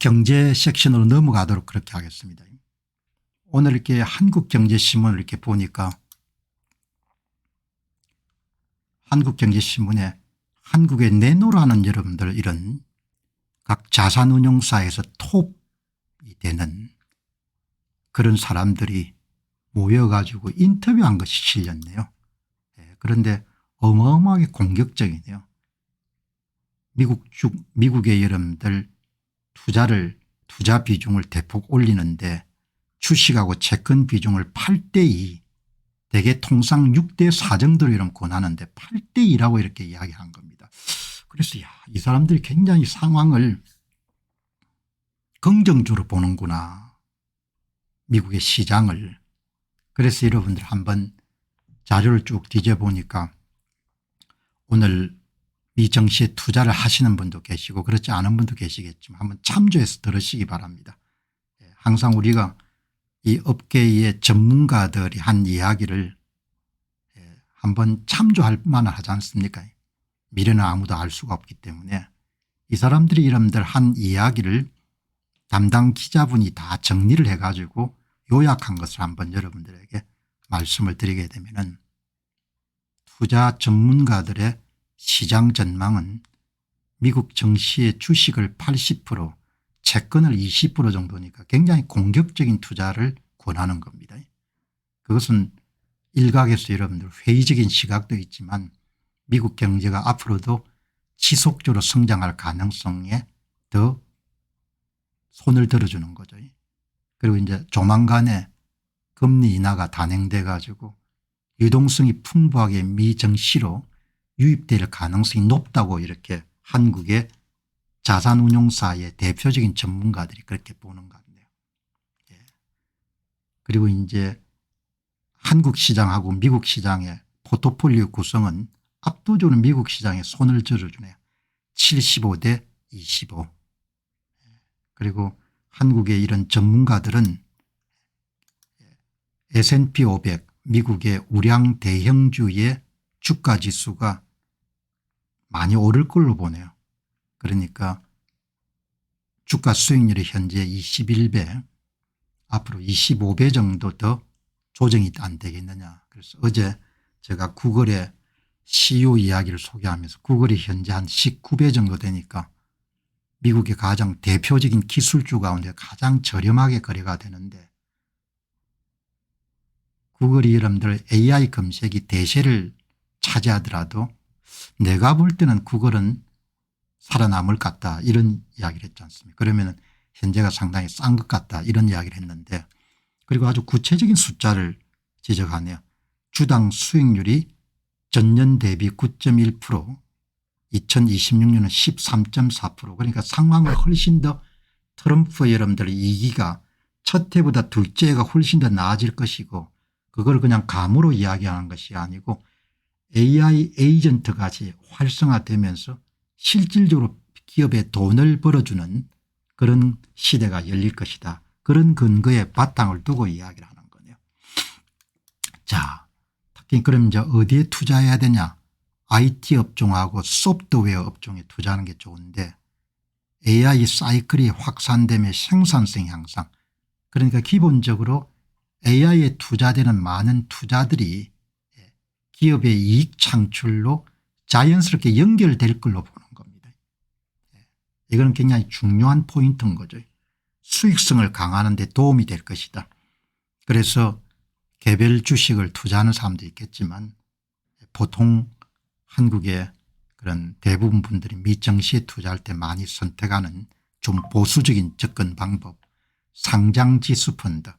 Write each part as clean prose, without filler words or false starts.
경제 섹션으로 넘어가도록 그렇게 하겠습니다. 오늘 이렇게 한국경제신문을 이렇게 보니까 한국경제신문에 한국에 내놓으라는 여러분들 이런 각 자산운용사에서 톱이 되는 그런 사람들이 모여가지고 인터뷰한 것이 실렸네요. 그런데 어마어마하게 공격적이네요. 미국의 여러분들 투자 비중을 대폭 올리는데 주식하고 채권 비중을 8대2 대개 통상 6대4 정도로 이런 권하는데 8대2라고 이렇게 이야기한 겁니다. 그래서 이 사람들이 굉장히 상황을 긍정적으로 보는구나. 미국의 시장을. 그래서 여러분들 한번 자료를 쭉 뒤져보니까 오늘 미 증시에 투자를 하시는 분도 계시고 그렇지 않은 분도 계시겠지만 한번 참조해서 들으시기 바랍니다. 항상 우리가 이 업계의 전문가들이 한 이야기를 한번 참조할 만은 하지 않습니까? 미래는 아무도 알 수가 없기 때문에 이 사람들이 여러분들 한 이야기를 담당 기자분이 다 정리를 해가지고 요약한 것을 한번 여러분들에게 말씀을 드리게 되면은 투자 전문가들의 시장 전망은 미국 증시의 주식을 80% 채권을 20% 정도니까 굉장히 공격적인 투자를 권하는 겁니다. 그것은 일각에서 여러분들 회의적인 시각도 있지만 미국 경제가 앞으로도 지속적으로 성장할 가능성에 더 손을 들어주는 거죠. 그리고 이제 조만간에 금리 인하가 단행돼 가지고 유동성이 풍부하게 미 증시로 유입될 가능성이 높다고 이렇게 한국의 자산운용사의 대표적인 전문가들이 그렇게 보는 것 같네요. 그리고 이제 한국 시장하고 미국 시장의 포트폴리오 구성은 압도적으로 미국 시장에 손을 들어주네요. 75대 25. 그리고 한국의 이런 전문가들은 S&P 500 미국의 우량 대형주의 주가 지수가 많이 오를 걸로 보네요. 그러니까 주가 수익률이 현재 21배 앞으로 25배 정도 더 조정이 안 되겠느냐. 그래서 어제 제가 구글의 CEO 이야기를 소개하면서 구글이 현재 한 19배 정도 되니까 미국의 가장 대표적인 기술주 가운데 가장 저렴하게 거래가 되는데 구글이 여러분들 AI 검색이 대세를 차지하더라도 내가 볼 때는 구글은 살아남을 것 같다 이런 이야기를 했지 않습니까? 그러면 현재가 상당히 싼 것 같다 이런 이야기를 했는데 그리고 아주 구체적인 숫자를 지적하네요. 주당 수익률이 전년 대비 9.1% 2026년은 13.4% 그러니까 상황을 훨씬 더 트럼프 여러분들의 2기가 첫 해보다 둘째 해가 훨씬 더 나아질 것이고 그걸 그냥 감으로 이야기하는 것이 아니고 AI 에이전트 같이 활성화되면서 실질적으로 기업에 돈을 벌어주는 그런 시대가 열릴 것이다. 그런 근거에 바탕을 두고 이야기를 하는 거네요. 자, 특히 그럼 이제 어디에 투자해야 되냐. IT 업종하고 소프트웨어 업종에 투자하는 게 좋은데 AI 사이클이 확산되며 생산성 향상 그러니까 기본적으로 AI에 투자되는 많은 투자들이 기업의 이익 창출로 자연스럽게 연결될 걸로 보는 겁니다. 이건 굉장히 중요한 포인트인 거죠. 수익성을 강화하는 데 도움이 될 것이다. 그래서 개별 주식을 투자하는 사람도 있겠지만 보통 한국의 그런 대부분 분들이 미 증시에 투자할 때 많이 선택하는 좀 보수적인 접근 방법 상장지수 펀드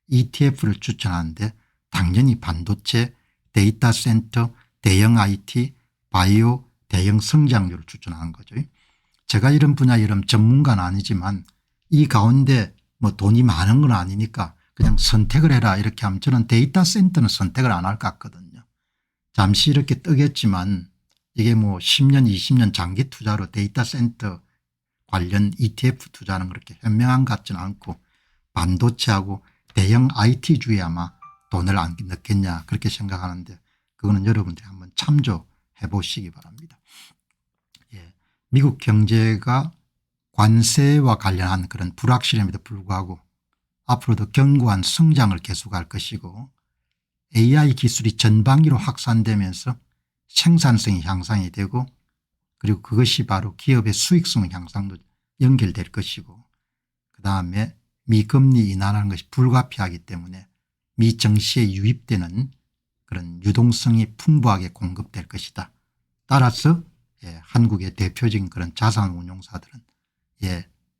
ETF를 추천하는데 당연히 반도체 데이터 센터 대형 IT 바이오 대형 성장률을 추천하는 거죠. 제가 이런 분야 이런 전문가는 아니지만 이 가운데 뭐 돈이 많은 건 아니니까 그냥 선택을 해라 이렇게 하면 저는 데이터 센터는 선택을 안 할 것 같거든요. 잠시 이렇게 뜨겠지만 이게 뭐 10년 20년 장기 투자로 데이터 센터 관련 ETF 투자는 그렇게 현명한 것 같지는 않고 반도체하고 대형 IT주에 아마 돈을 안 넣겠냐 그렇게 생각하는데 그거는 여러분들이 한번 참조해 보시기 바랍니다. 미국 경제가 관세와 관련한 그런 불확실함에도 불구하고 앞으로도 견고한 성장을 계속할 것이고 AI 기술이 전방위로 확산되면서 생산성이 향상이 되고 그리고 그것이 바로 기업의 수익성 향상도 연결될 것이고 그다음에 미금리 인하라는 것이 불가피하기 때문에 미 증시에 유입되는 그런 유동성이 풍부하게 공급될 것이다. 따라서 한국의 대표적인 그런 자산운용사들은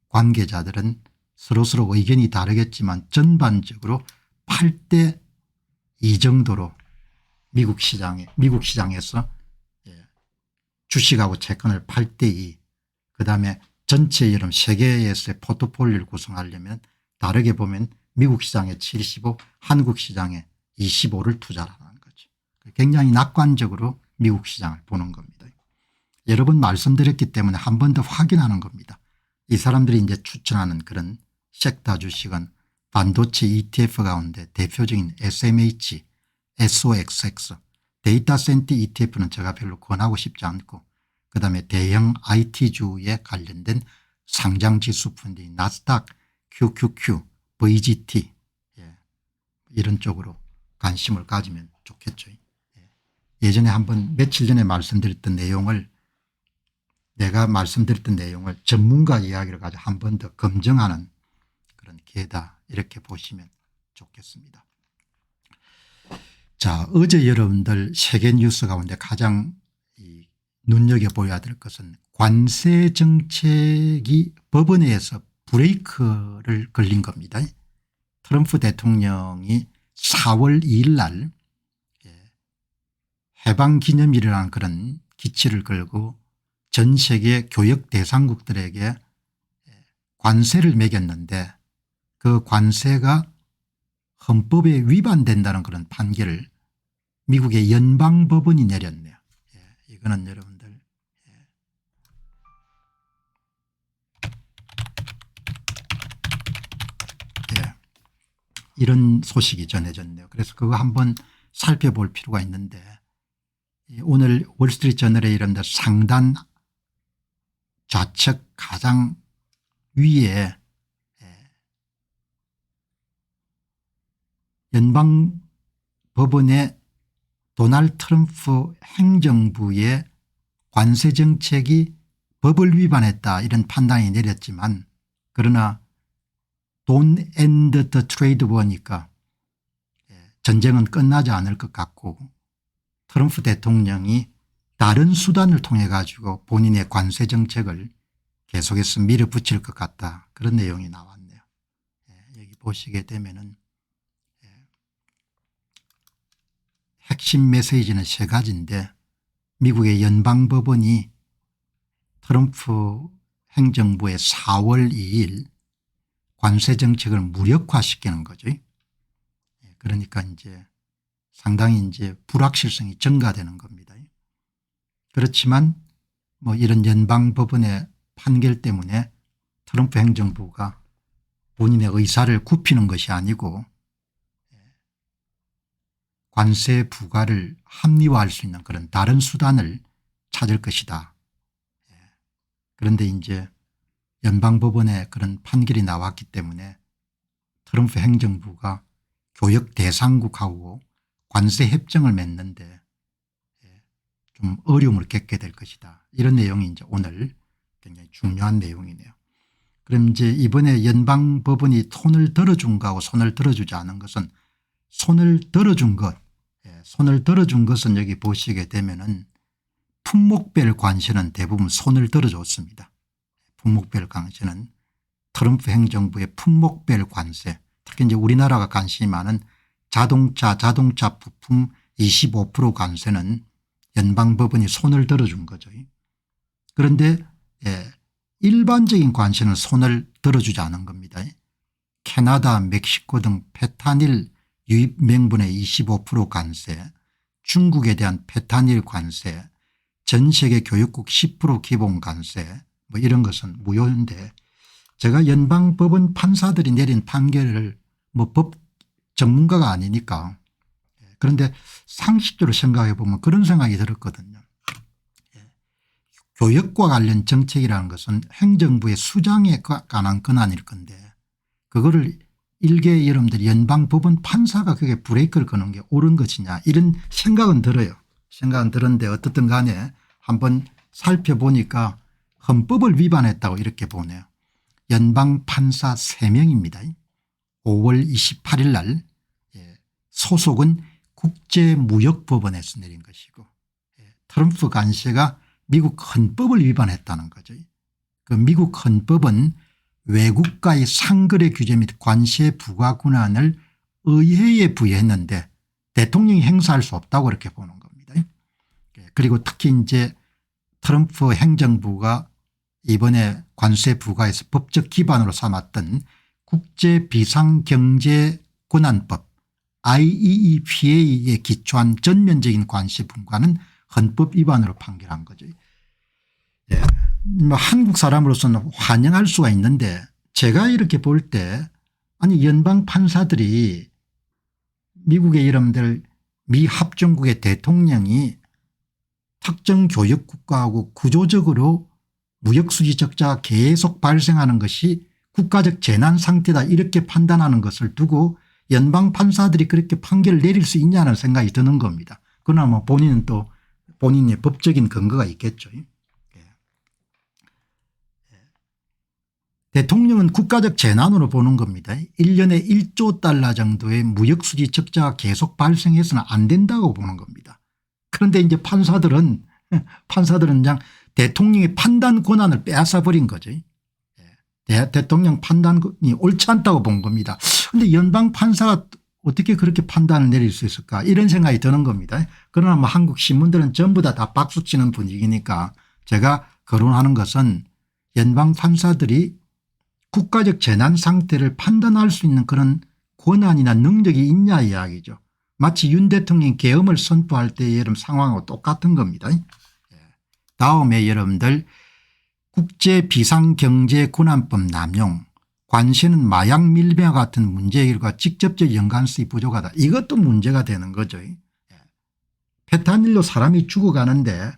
관계자들은 서로 의견이 다르겠지만 전반적으로 8대 2 정도로 미국 시장에서 주식하고 채권을 8대 2 그다음에 전체 여름 세계에서의 포트폴리오를 구성하려면 다르게 보면 미국 시장에 75 한국 시장에 25를 투자하는 거죠. 굉장히 낙관적으로 미국 시장을 보는 겁니다. 여러 번 말씀드렸기 때문에 한 번 더 확인하는 겁니다. 이 사람들이 이제 추천하는 그런 섹터 주식은 반도체 ETF 가운데 대표적인 SMH, SOXX, 데이터 센터 ETF는 제가 별로 권하고 싶지 않고 그다음에 대형 IT주에 관련된 상장지수 펀드 나스닥, QQQ, VGT 이런 쪽으로 관심을 가지면 좋겠죠. 예전에 한번 며칠 전에 말씀드렸던 내용을 내가 말씀드렸던 내용을 전문가 이야기를 가지고 한 번 더 검증하는 그런 기회다 이렇게 보시면 좋겠습니다. 자, 어제 여러분들 세계 뉴스 가운데 가장 눈여겨보아야 될 것은 관세 정책이 법원에서 브레이크를 걸린 겁니다. 트럼프 대통령이 4월 2일 날 해방기념일이라는 그런 기치를 걸고 전 세계 교역 대상국들에게 관세를 매겼는데 그 관세가 헌법에 위반된다는 그런 판결을 미국의 연방법원이 내렸네요. 이거는 여러분들 이런 소식이 전해졌네요. 그래서 그거 한번 살펴볼 필요가 있는데 오늘 월스트리트 저널에 이런데 상단 좌측 가장 위에 연방법원의 도널드 트럼프 행정부의 관세 정책이 법을 위반했다 이런 판단이 내렸지만 그러나 Don't end the trade war니까 전쟁은 끝나지 않을 것 같고 트럼프 대통령이 다른 수단을 통해 가지고 본인의 관세 정책을 계속해서 밀어붙일 것 같다 그런 내용이 나왔네요. 여기 보시게 되면은 핵심 메시지는 세 가지인데 미국의 연방법원이 트럼프 행정부의 4월 2일 관세 정책을 무력화시키는 거죠. 그러니까 이제 상당히 이제 불확실성이 증가되는 겁니다. 그렇지만 뭐 이런 연방법원의 판결 때문에 트럼프 행정부가 본인의 의사를 굽히는 것이 아니고 관세 부과를 합리화할 수 있는 그런 다른 수단을 찾을 것이다. 그런데 이제 연방법원의 그런 판결이 나왔기 때문에 트럼프 행정부가 교역 대상국하고 관세 협정을 맺는데 좀 어려움을 겪게 될 것이다. 이런 내용이 이제 오늘 굉장히 중요한 내용이네요. 그럼 이제 이번에 연방법원이 손을 들어준 거하고 손을 들어주지 않은 것은 손을 들어준 것은 여기 보시게 되면은 품목별 관세는 대부분 손을 들어줬습니다. 품목별 관세는 트럼프 행정부의 품목별 관세 특히 이제 우리나라가 관심이 많은 자동차 부품 25% 관세는 연방법원이 손을 들어준 거죠. 그런데 일반적인 관세는 손을 들어주지 않은 겁니다. 캐나다, 멕시코 등 페타닐 유입 명분의 25% 관세, 중국에 대한 페타닐 관세, 전 세계 교육국 10% 기본 관세 뭐 이런 것은 무효인데 제가 연방법원 판사들이 내린 판결을 뭐 법 전문가가 아니니까 그런데 상식적으로 생각해 보면 그런 생각이 들었거든요. 교역과 관련 정책이라는 것은 행정부의 수장에 관한 권한일 건데 그거를 일개 여러분들 연방법원 판사가 그게 브레이크를 거는 게 옳은 것이냐 이런 생각은 들어요. 생각은 들었는데 어떻든 간에 한번 살펴보니까 헌법을 위반했다고 이렇게 보네요. 연방판사 3명입니다. 5월 28일 날 소속은 국제무역법원에서 내린 것이고 트럼프 관세가 미국 헌법을 위반했다는 거죠. 그 미국 헌법은 외국과의 상거래 규제 및 관세 부과 권한을 의회에 부여했는데 대통령이 행사할 수 없다고 그렇게 보는 겁니다. 그리고 특히 이제 트럼프 행정부가 이번에 관세 부과에서 법적 기반으로 삼았던 국제비상경제권한법 IEEPA에 기초한 전면적인 관세 분과는 헌법 위반으로 판결한 거죠. 예. 뭐 한국 사람으로서는 환영할 수가 있는데 제가 이렇게 볼 때 아니 연방 판사들이 미국의 여러분들 미 합중국의 대통령이 특정 교역 국가하고 구조적으로 무역수지 적자가 계속 발생하는 것이 국가적 재난 상태다 이렇게 판단하는 것을 두고 연방 판사들이 그렇게 판결을 내릴 수 있냐는 생각이 드는 겁니다. 그러나 뭐 본인은 또 본인의 법적인 근거가 있겠죠. 대통령은 국가적 재난으로 보는 겁니다. 1년에 1조 달러 정도의 무역수지 적자가 계속 발생해서는 안 된다고 보는 겁니다. 그런데 이제 판사들은 그냥 대통령의 판단 권한을 빼앗아버린 거죠. 대통령 판단이 옳지 않다고 본 겁니다. 그런데 연방 판사가 어떻게 그렇게 판단을 내릴 수 있을까 이런 생각이 드는 겁니다. 그러나 뭐 한국 신문들은 전부 다 박수치는 분위기니까 제가 거론하는 것은 연방 판사들이 국가적 재난 상태를 판단할 수 있는 그런 권한이나 능력이 있냐 이야기죠. 마치 윤 대통령이 계엄을 선포할 때의 여러분 상황하고 똑같은 겁니다. 다음에 여러분들 국제비상경제권한법 남용 관세는 마약 밀매와 같은 문제 해결과 직접적 연관성이 부족하다. 이것도 문제가 되는 거죠. 페타닐로 사람이 죽어가는데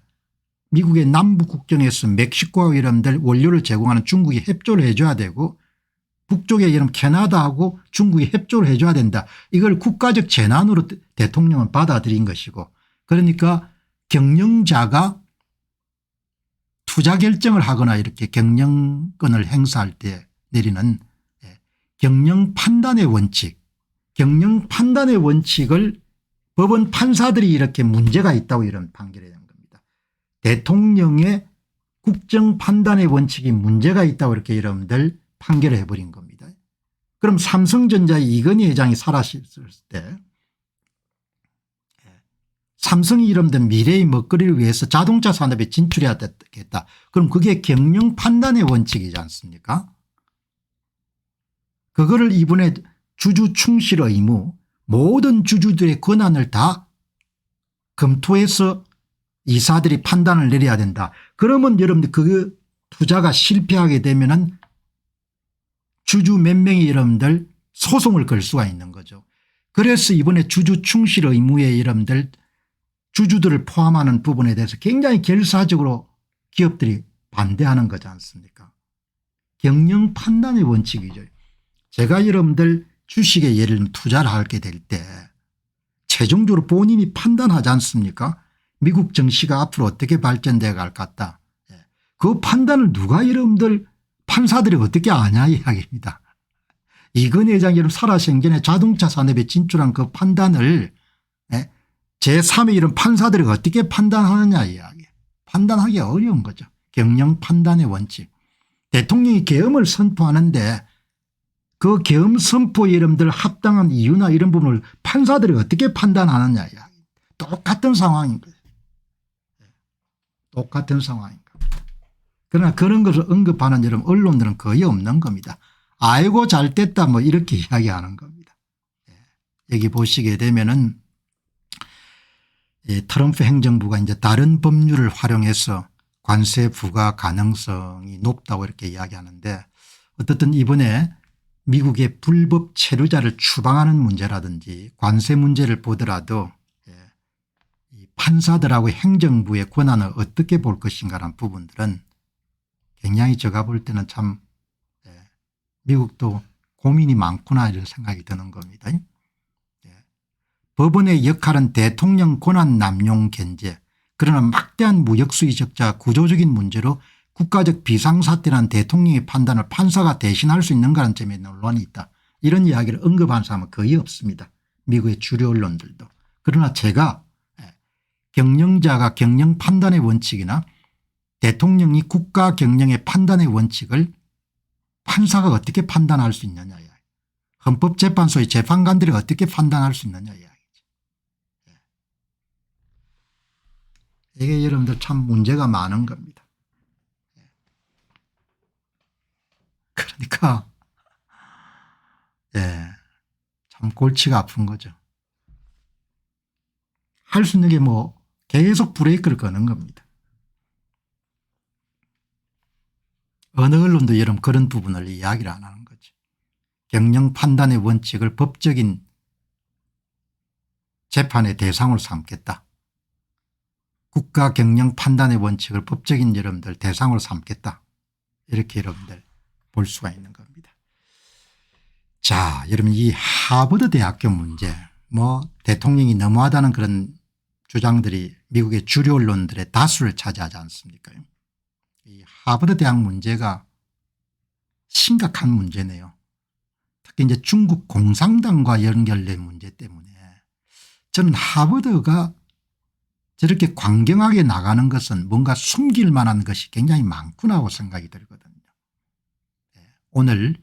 미국의 남부 국경에서 멕시코와 여러분들 원료를 제공하는 중국이 협조를 해 줘야 되고 북쪽에 여러분 캐나다하고 중국이 협조를 해 줘야 된다. 이걸 국가적 재난으로 대통령은 받아들인 것이고 그러니까 경영자가 투자 결정을 하거나 이렇게 경영권을 행사할 때 내리는 경영 판단의 원칙 경영 판단의 원칙을 법원 판사들이 이렇게 문제가 있다고 이런 판결이 된 겁니다. 대통령의 국정 판단의 원칙이 문제가 있다고 이렇게 여러분들 판결을 해버린 겁니다. 그럼 삼성전자의 이건희 회장이 살아있을 때 삼성이 이름된 미래의 먹거리를 위해서 자동차 산업에 진출해야 되겠다. 그럼 그게 경영 판단의 원칙이지 않습니까? 그거를 이번에 주주 충실 의무 모든 주주들의 권한을 다 검토해서 이사들이 판단을 내려야 된다. 그러면 여러분들 그 투자가 실패하게 되면은 주주 몇 명이 여러분들 소송을 걸 수가 있는 거죠. 그래서 이번에 주주 충실 의무에 여러분들 주주들을 포함하는 부분에 대해서 굉장히 결사적으로 기업들이 반대하는 거지 않습니까? 경영 판단의 원칙이죠. 제가 여러분들 주식에 예를 들면 투자를 하게 될 때 최종적으로 본인이 판단하지 않습니까? 미국 증시가 앞으로 어떻게 발전돼 갈 것 같다. 그 판단을 누가 여러분들 판사들이 어떻게 아냐 이야기입니다. 이건희 회장이 여러분 살아생전에 자동차 산업에 진출한 그 판단을 제3의 이런 판사들이 어떻게 판단하느냐 이야기. 판단하기 어려운 거죠. 경영 판단의 원칙. 대통령이 계엄을 선포하는데 그 계엄 선포에 여러분들 합당한 이유나 이런 부분을 판사들이 어떻게 판단하느냐 이야기. 똑같은 상황인 거예요. 똑같은 상황인 겁니다. 그러나 그런 것을 언급하는 여러분 언론들은 거의 없는 겁니다. 아이고 잘 됐다 뭐 이렇게 이야기하는 겁니다. 여기 보시게 되면은 트럼프 행정부가 이제 다른 법률을 활용해서 관세 부과 가능성이 높다고 이렇게 이야기하는데 어떻든 이번에 미국의 불법 체류자를 추방하는 문제라든지 관세 문제를 보더라도 이 판사들하고 행정부의 권한을 어떻게 볼 것인가라는 부분들은 굉장히 제가 볼 때는 참 미국도 고민이 많구나 이런 생각이 드는 겁니다. 법원의 역할은 대통령 권한 남용 견제, 그러나 막대한 무역수의 적자 구조적인 문제로 국가적 비상사태란 대통령의 판단을 판사가 대신할 수 있는가라는 점에 논란이 있다. 이런 이야기를 언급한 사람은 거의 없습니다. 미국의 주류 언론들도. 그러나 제가 경영자가 경영 판단의 원칙이나 대통령이 국가 경영의 판단의 원칙을 판사가 어떻게 판단할 수 있느냐, 헌법재판소의 재판관들이 어떻게 판단할 수 있느냐 이야기죠. 이게 여러분들 참 문제가 많은 겁니다. 그러니까 참 골치가 아픈 거죠. 할 수 있는 게 뭐 계속 브레이크를 거는 겁니다. 어느 언론도 여러분 그런 부분을 이야기를 안 하는 거죠. 경영 판단의 원칙을 법적인 재판의 대상으로 삼겠다. 국가 경영 판단의 원칙을 법적인 여러분들 대상으로 삼겠다. 이렇게 여러분들 볼 수가 있는 겁니다. 자, 여러분 이 하버드 대학교 문제, 뭐 대통령이 너무하다는 그런 주장들이 미국의 주류 언론들의 다수를 차지하지 않습니까? 이 하버드 대학 문제가 심각한 문제네요. 특히 이제 중국 공산당과 연결된 문제 때문에 저는 하버드가 저렇게 광경하게 나가는 것은 뭔가 숨길 만한 것이 굉장히 많구나 하고 생각이 들거든요. 오늘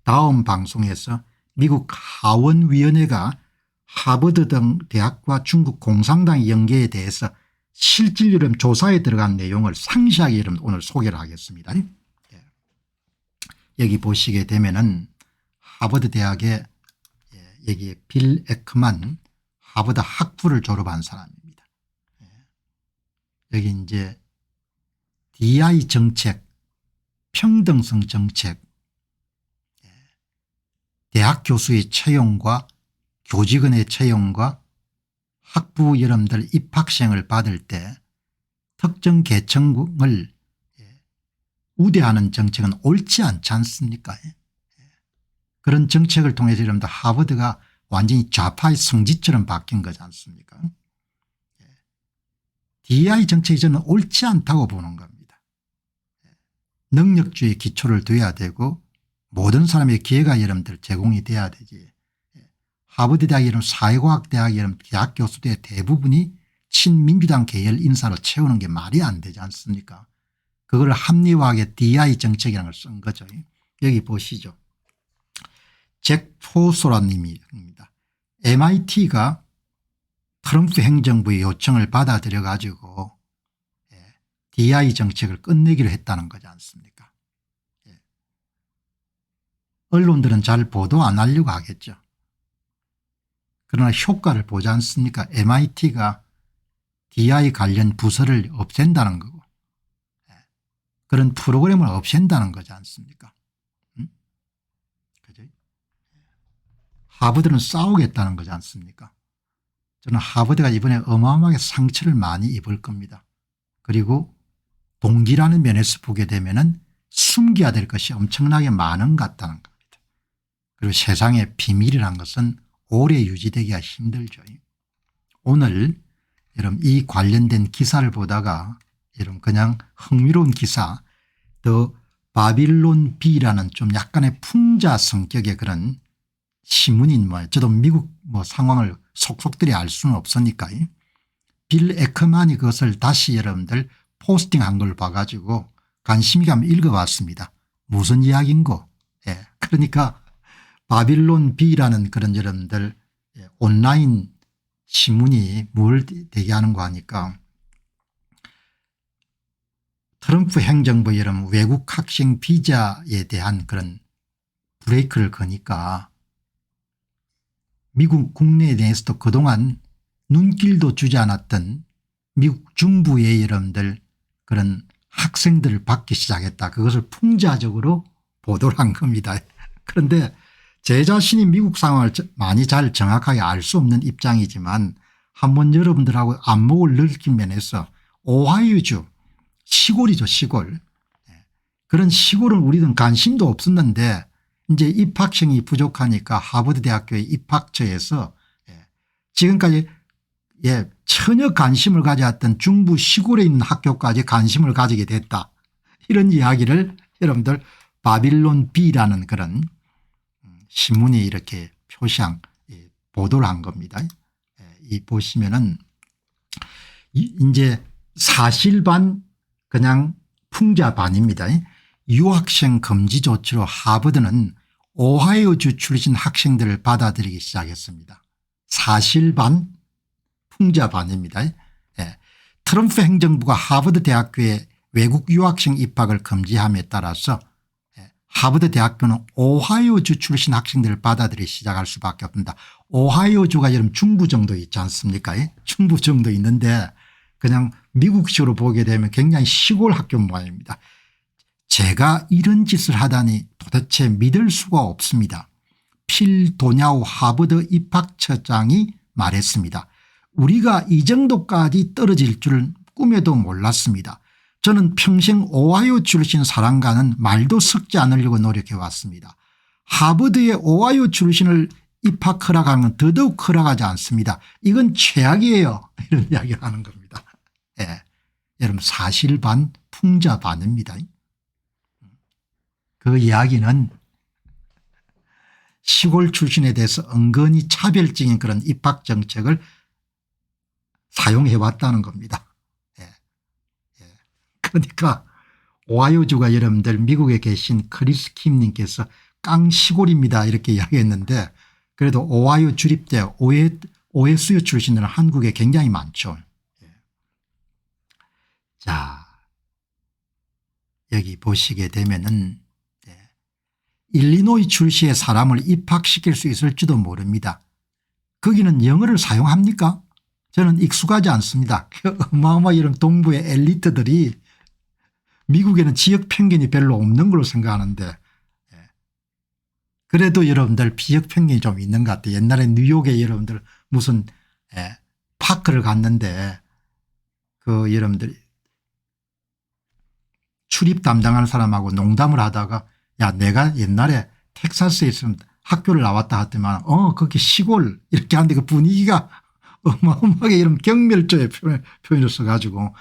다음 방송에서 미국 하원위원회가 하버드 등 대학과 중국 공산당 연계에 대해서 실질적으로 조사에 들어간 내용을 상세하게 여러분 오늘 소개를 하겠습니다. 여기 보시게 되면은 하버드 대학의 여기 빌 에크만 하버드 학부를 졸업한 사람입니다. 여기 이제 DI 정책, 평등성 정책, 대학 교수의 채용과 교직원의 채용과 학부 여러분들 입학생을 받을 때 특정 계층을 우대하는 정책은 옳지 않지 않습니까? 그런 정책을 통해서 여러분들 하버드가 완전히 좌파의 성지처럼 바뀐 거지 않습니까? DI 정책이 저는 옳지 않다고 보는 겁니다. 능력주의 기초를 둬야 되고 모든 사람의 기회가 여러분들 제공이 돼야 되지. 하버드 대학 이런 사회과학 대학 이런 대학 교수들의 대부분이 친민주당 계열 인사로 채우는 게 말이 안 되지 않습니까? 그걸 합리화하게 DI 정책이라는 걸 쓴 거죠. 여기 보시죠. 잭 포소라님입니다. MIT가 트럼프 행정부의 요청을 받아들여 가지고 DI 정책을 끝내기로 했다는 거지 않습니까? 언론들은 잘 보도 안 하려고 하겠죠. 그러나 효과를 보지 않습니까? MIT가 DI 관련 부서를 없앤다는 거고 그런 프로그램을 없앤다는 거지 않습니까? 그죠? 하버드는 싸우겠다는 거지 않습니까? 저는 하버드가 이번에 어마어마하게 상처를 많이 입을 겁니다. 그리고 동기라는 면에서 보게 되면은 숨겨야 될 것이 엄청나게 많은 것 같다는 겁니다. 그리고 세상의 비밀이라는 것은 오래 유지되기가 힘들죠. 오늘 여러분 이 관련된 기사를 보다가 여러분 그냥 흥미로운 기사 더 바빌론 B라는 좀 약간의 풍자 성격의 그런 신문인 뭐 저도 미국 뭐 상황을 속속들이 알 수는 없으니까 빌 에크만이 그것을 다시 여러분들 포스팅한 걸 봐가지고 관심이 가면 읽어봤습니다. 무슨 이야기인고. 그러니까 바빌론 B라는 그런 여러분들 온라인 신문이 뭘 대기하는 거 하니까 트럼프 행정부 여러분 외국 학생 비자에 대한 그런 브레이크를 거니까 미국 국내에 대해서도 그동안 눈길도 주지 않았던 미국 중부의 여러분들 그런 학생들을 받기 시작했다. 그것을 풍자적으로 보도를 한 겁니다. 그런데 제 자신이 미국 상황을 많이 잘 정확하게 알 수 없는 입장이지만 한번 여러분들하고 안목을 넓힌 면에서 오하이오주 시골이죠, 시골. 그런 시골은 우리는 관심도 없었는데 이제 입학생이 부족하니까 하버드 대학교의 입학처에서 지금까지 전혀 관심을 가져왔던 중부 시골에 있는 학교까지 관심을 가지게 됐다. 이런 이야기를 여러분들 바빌론 B라는 그런 신문이 이렇게 표시한 보도를 한 겁니다. 이 보시면은 이제 사실반 그냥 풍자반입니다. 유학생 금지 조치로 하버드는 오하이오주 출신 학생들을 받아들이기 시작했습니다. 사실반 풍자반입니다. 트럼프 행정부가 하버드 대학교에 외국 유학생 입학을 금지함에 따라서 하버드 대학교는 오하이오주 출신 학생들을 받아들이기 시작할 수밖에 없습니다. 오하이오주가 여러분 중부 정도 있지 않습니까? 중부 정도 있는데 그냥 미국식으로 보게 되면 굉장히 시골 학교 모양입니다. 제가 이런 짓을 하다니 도대체 믿을 수가 없습니다. 필 도냐우 하버드 입학처장이 말했습니다. 우리가 이 정도까지 떨어질 줄은 꿈에도 몰랐습니다. 저는 평생 오하이오 출신 사람과는 말도 섞지 않으려고 노력해 왔습니다. 하버드에 오하이오 출신을 입학 허락하는 건 더더욱 허락하지 않습니다. 이건 최악이에요. 이런 이야기를 하는 겁니다. 여러분 사실 반 풍자 반입니다. 그 이야기는 시골 출신에 대해서 은근히 차별적인 그런 입학 정책을 사용해 왔다는 겁니다. 그러니까 오하이오주가 여러분들 미국에 계신 크리스 킴님께서 깡시골입니다 이렇게 이야기했는데 그래도 오하이오 주립대 OSU 출신들은 한국에 굉장히 많죠. 자 여기 보시게 되면은 일리노이 출시의 사람을 입학시킬 수 있을지도 모릅니다. 거기는 영어를 사용합니까? 저는 익숙하지 않습니다. 어마어마한 이런 동부의 엘리트들이 미국에는 지역 편견이 별로 없는 걸로 생각하는데 그래도 여러분들 지역 편견이 좀 있는 것 같아요. 옛날에 뉴욕에 여러분들 무슨 파크를 갔는데 그 여러분들 출입 담당하는 사람하고 농담을 하다가 야 내가 옛날에 텍사스에 있으면 학교를 나왔다 하더만 거기 시골 이렇게 하는데 그 분위기가 어마어마하게 이런 경멸조의 표현을 써가지고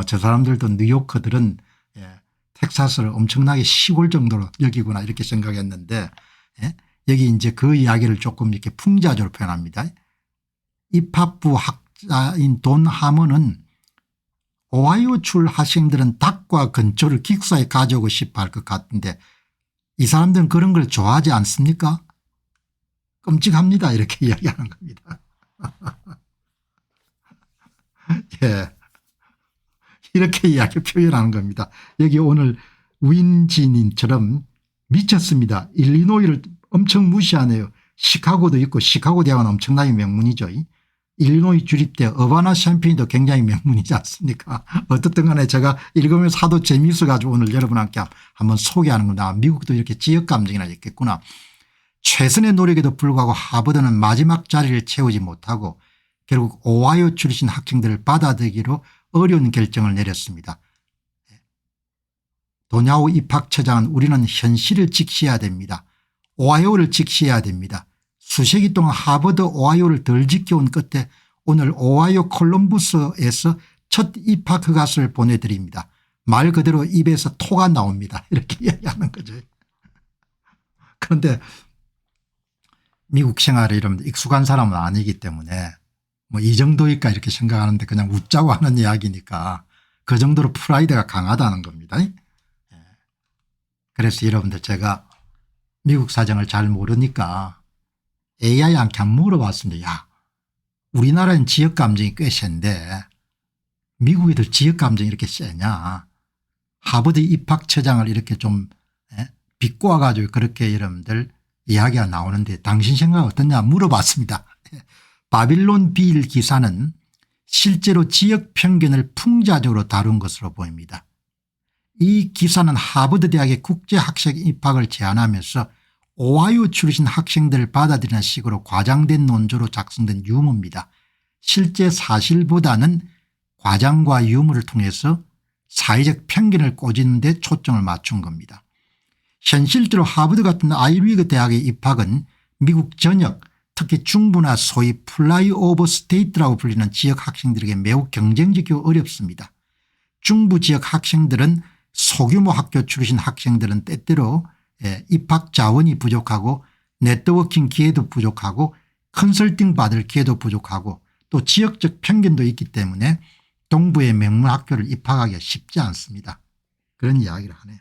저 사람들도 뉴요커들은 텍사스를 엄청나게 시골 정도로 여기구나 이렇게 생각했는데 여기 이제 그 이야기를 조금 이렇게 풍자적으로 표현합니다. 입학부 학자인 돈 하먼은 오하이오 출 학생들은 닭과 근초를 기숙사에 가져오고 싶어 할 것 같은데 이 사람들은 그런 걸 좋아하지 않습니까? 끔찍합니다 이렇게 이야기하는 겁니다. 이렇게 이야기 표현하는 겁니다. 여기 오늘 윈지님처럼 미쳤습니다. 일리노이를 엄청 무시하네요. 시카고도 있고 시카고 대학은 엄청나게 명문이죠. 일리노이 주립대 어바나 샴페인도 굉장히 명문이지 않습니까? 어떻든 간에 제가 읽으면서 하도 재미있어 가지고 오늘 여러분께 한번 소개하는 겁니다. 미국도 이렇게 지역 감정이나 있겠구나. 최선의 노력에도 불구하고 하버드는 마지막 자리를 채우지 못하고 결국 오하이오 출신 학생들을 받아들이기로 어려운 결정을 내렸습니다. 도냐우 입학처장은 우리는 현실을 직시해야 됩니다. 오하이오를 직시해야 됩니다. 수세기 동안 하버드 오하이오를 덜 지켜온 끝에 오늘 오하이오 콜럼부스에서 첫 입학 허가서를 보내드립니다. 말 그대로 입에서 토가 나옵니다. 이렇게 이야기하는 거죠. 그런데 미국 생활에 이러면 익숙한 사람은 아니기 때문에 뭐 이 정도일까 이렇게 생각하는데 그냥 웃자고 하는 이야기니까 그 정도로 프라이드가 강하다는 겁니다. 그래서 여러분들 제가 미국 사정을 잘 모르니까 AI한테 한번 물어봤습니다. 야 우리나라는 지역 감정이 꽤 센데 미국애들 지역 감정이 이렇게 세냐. 하버드 입학처장을 이렇게 좀 비꼬아 가지고 그렇게 여러분들 이야기가 나오는데 당신 생각 어떠냐 물어봤습니다. 바빌론 빌 기사는 실제로 지역 편견을 풍자적으로 다룬 것으로 보입니다. 이 기사는 하버드 대학의 국제학생 입학을 제안하면서 오하이오 출신 학생들을 받아들이는 식으로 과장된 논조로 작성된 유머입니다. 실제 사실보다는 과장과 유머를 통해서 사회적 편견을 꼬지는 데 초점을 맞춘 겁니다. 현실적으로 하버드 같은 아이비리그 대학의 입학은 미국 전역 특히 중부나 소위 플라이오버 스테이트라고 불리는 지역 학생들에게 매우 경쟁적이고 어렵습니다. 중부 지역 학생들은 소규모 학교 출신 학생들은 때때로 입학 자원이 부족하고 네트워킹 기회도 부족하고 컨설팅 받을 기회도 부족하고 또 지역적 편견도 있기 때문에 동부의 명문 학교를 입학하기가 쉽지 않습니다. 그런 이야기를 하네요.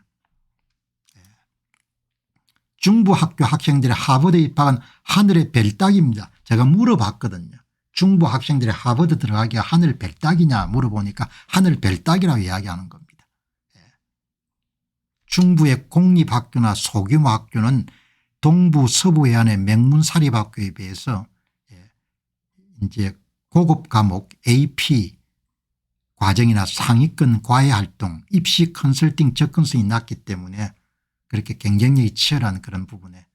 중부 학교 학생들의 하버드 입학은 하늘의 별따기입니다. 제가 물어봤거든요. 중부 학생들의 하버드 들어가기가 하늘 별따기냐 물어보니까 하늘 별따기라고 이야기하는 겁니다. 중부의 공립학교나 소규모 학교는 동부 서부 해안의 명문 사립학교에 비해서 이제 고급 과목 AP 과정이나 상위권 과외활동 입시 컨설팅 접근성이 낮기 때문에 그렇게 경쟁력이 치열한 그런 부분에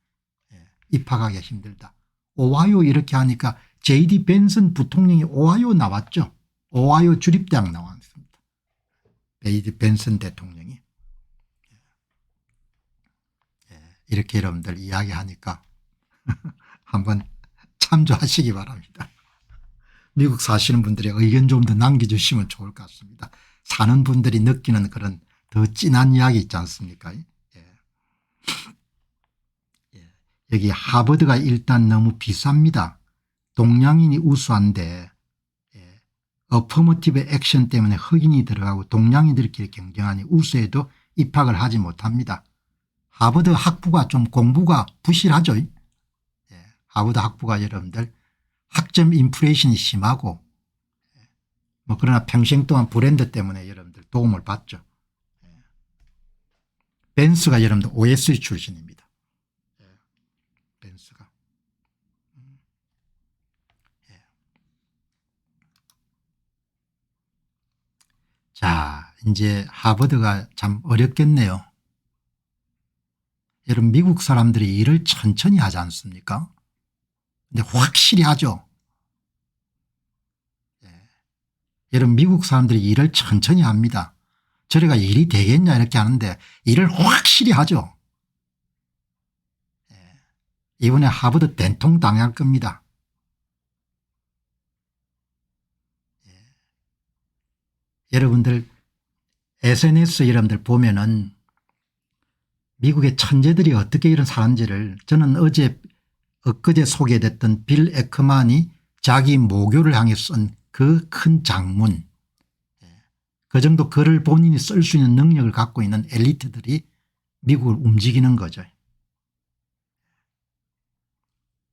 입학하기가 힘들다. 오하이오 이렇게 하니까 J.D. 벤슨 부통령이 오하이오 나왔죠. 오하이오 주립대학 나왔습니다. J.D. 벤슨 대통령이. 이렇게 여러분들 이야기하니까 한번 참조하시기 바랍니다. 미국 사시는 분들의 의견 좀 더 남겨주시면 좋을 것 같습니다. 사는 분들이 느끼는 그런 더 진한 이야기 있지 않습니까? 여기 하버드가 일단 너무 비쌉니다. 동양인이 우수한데 어퍼머티브 액션 때문에 흑인이 들어가고 동양인들끼리 경쟁하니 우수해도 입학을 하지 못합니다. 하버드 학부가 좀 공부가 부실하죠. 하버드 학부가 여러분들 학점 인플레이션이 심하고 그러나 평생 동안 브랜드 때문에 여러분들 도움을 받죠. 벤스가 여러분들 OSU 출신입니다. 벤스가. 자, 이제 하버드가 참 어렵겠네요. 여러분 미국 사람들이 일을 천천히 하지 않습니까? 근데 확실히 하죠. 여러분 미국 사람들이 일을 천천히 합니다. 저래가 일이 되겠냐 이렇게 하는데 일을 확실히 하죠. 이번에 하버드 된통 당할 겁니다. 여러분들 SNS 여러분들 보면은 미국의 천재들이 어떻게 이런 사는지를 저는 엊그제 소개됐던 빌 에크만이 자기 모교를 향해 쓴 그 큰 장문 그 정도 글을 본인이 쓸 수 있는 능력을 갖고 있는 엘리트들이 미국을 움직이는 거죠.